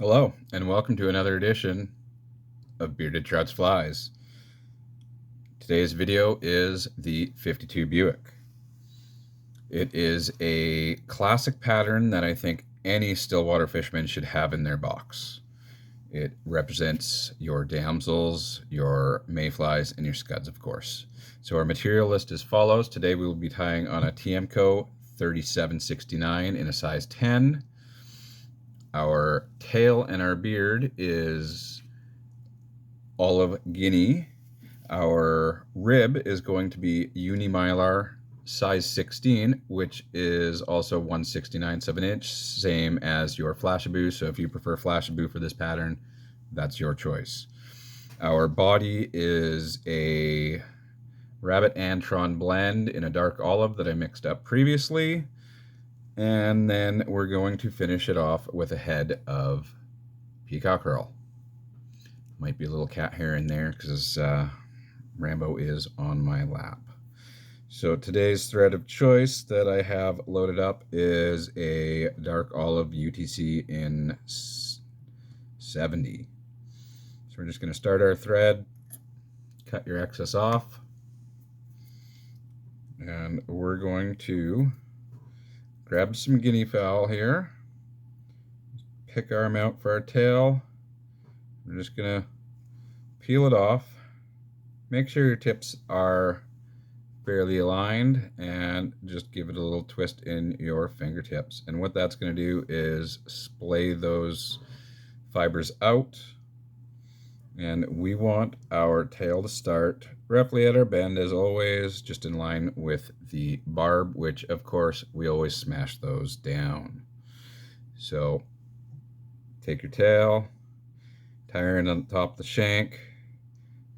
Hello, and welcome to another edition of Bearded Trout's Flies. Today's video is the 52 Buick. It is a classic pattern that I think any stillwater fisherman should have in their box. It represents your damsels, your mayflies, and your scuds, of course. So our material list is as follows. Today we will be tying on a TMCO 3769 in a size 10. Our tail and our beard is olive guinea. Our rib is going to be Uni-Mylar size 16, which is also 1/69 of an inch, same as your Flashabou. So if you prefer Flashabou for this pattern, that's your choice. Our body is a Rabbit Antron blend in a dark olive that I mixed up previously. And then we're going to finish it off with a head of peacock herl. Might be a little cat hair in there because Rambo is on my lap. So today's thread of choice that I have loaded up is a dark olive UTC in 70. So we're just going to start our thread, cut your excess off, and we're going to grab some guinea fowl here, pick our amount for our tail. We're just going to peel it off. Make sure your tips are fairly aligned and just give it a little twist in your fingertips. And what that's going to do is splay those fibers out. And we want our tail to start roughly at our bend, as always, just in line with the barb, which of course we always smash those down. So take your tail, tie her in on the top of the shank,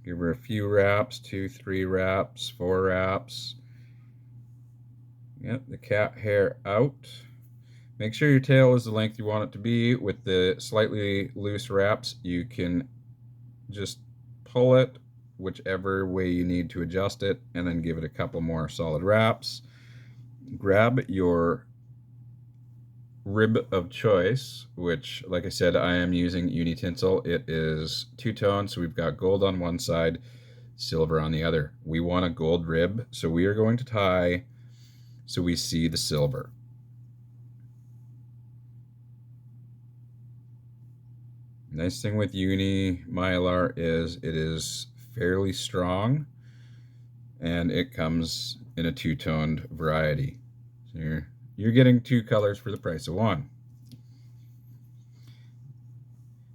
give her a few wraps, 2, 3 wraps, 4 wraps. Get the cat hair out. Make sure your tail is the length you want it to be. With the slightly loose wraps, you can just pull it whichever way you need to adjust it, and then give it a couple more solid wraps. Grab your rib of choice, which, like I said, I am using Uni Tinsel. It is two-tone, so we've got gold on one side, silver on the other. We want a gold rib, so we are going to tie so we see the silver. Nice thing with Uni-Mylar is it is fairly strong, and it comes in a two-toned variety. So you're getting 2 colors for the price of 1.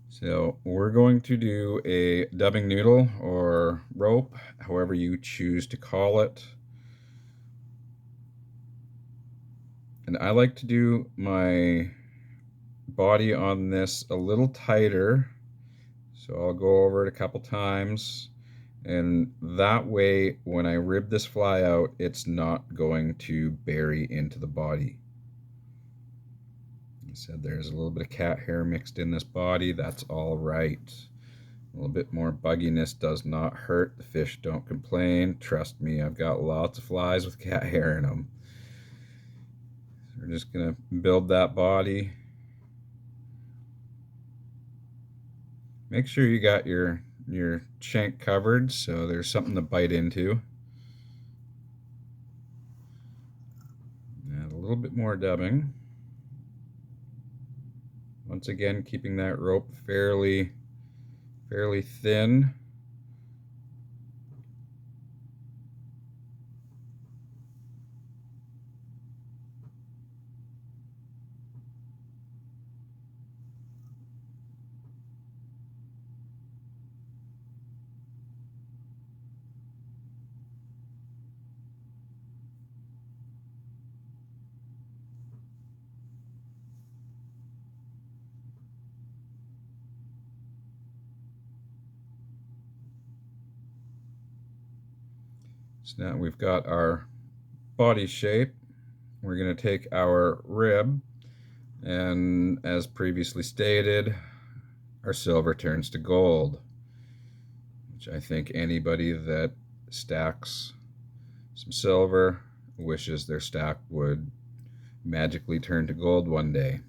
So we're going to do a dubbing noodle or rope, however you choose to call it. And I like to do my body on this a little tighter. So I'll go over it a couple times. And that way, when I rib this fly out, it's not going to bury into the body. I said there's a little bit of cat hair mixed in this body. That's all right. A little bit more bugginess does not hurt. The fish don't complain. Trust me, I've got lots of flies with cat hair in them. So we're just going to build that body. Make sure you got your shank covered so there's something to bite into. Add a little bit more dubbing. Once again, keeping that rope fairly thin. So now we've got our body shape. We're going to take our rib, and as previously stated, our silver turns to gold, which I think anybody that stacks some silver wishes their stack would magically turn to gold one day.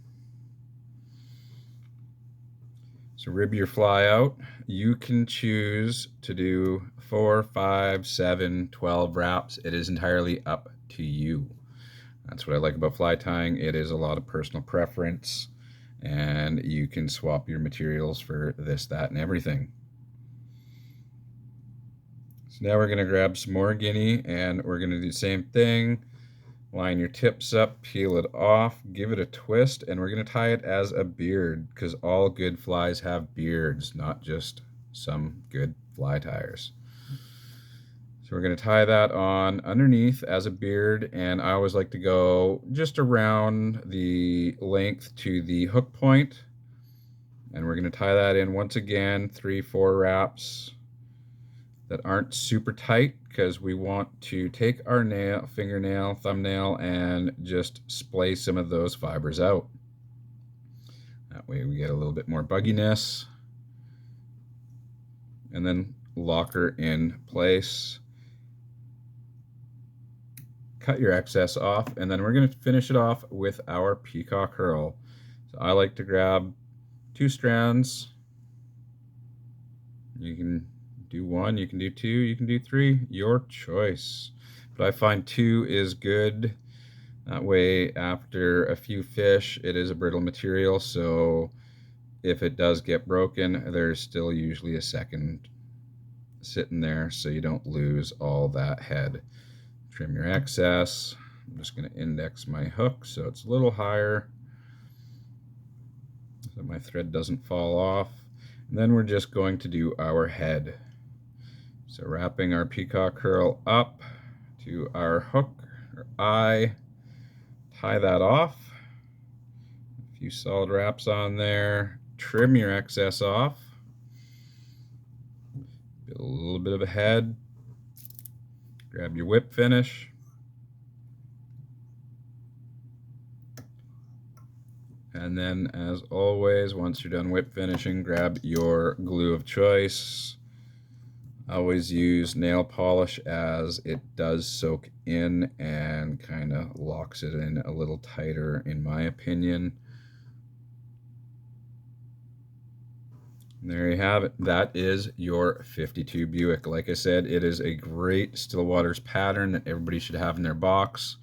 So rib your fly out. You can choose to do 4, 5, 7, 12 wraps. It is entirely up to you. That's what I like about fly tying. It is a lot of personal preference, and you can swap your materials for this, that, and everything. So now we're going to grab some more guinea, and we're going to do the same thing. Line your tips up, peel it off, give it a twist, and we're going to tie it as a beard, because all good flies have beards, not just some good fly tires. So we're going to tie that on underneath as a beard, and I always like to go just around the length to the hook point. And we're going to tie that in once again, 3, 4 wraps that aren't super tight, because we want to take our nail, fingernail, thumbnail, and just splay some of those fibers out. That way we get a little bit more bugginess. And then lock her in place. Cut your excess off, and then we're going to finish it off with our peacock herl. So I like to grab 2 strands. You can do 1, you can do 2, you can do 3, your choice. But I find 2 is good. That way, after a few fish, it is a brittle material, so if it does get broken, there's still usually a second sitting there, so you don't lose all that head. Trim your excess. I'm just going to index my hook so it's a little higher so my thread doesn't fall off. And then we're just going to do our head. So wrapping our peacock herl up to our hook or eye, tie that off. A few solid wraps on there. Trim your excess off. Get a little bit of a head. Grab your whip finish. And then, as always, once you're done whip finishing, grab your glue of choice. Always use nail polish, as it does soak in and kind of locks it in a little tighter, in my opinion. There you have it. That is your 52 Buick. Like I said, it is a great still waters pattern that everybody should have in their box.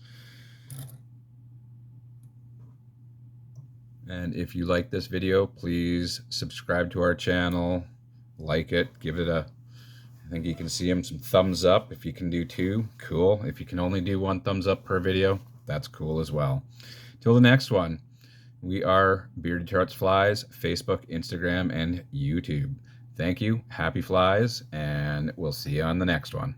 And if you like this video, please subscribe to our channel, like it, give it a, I think you can see them, some thumbs up. If you can do 2, cool. If you can only do 1 thumbs up per video, that's cool as well. Till the next one. We are Bearded Trouts Flies, Facebook, Instagram, and YouTube. Thank you, happy flies, and we'll see you on the next one.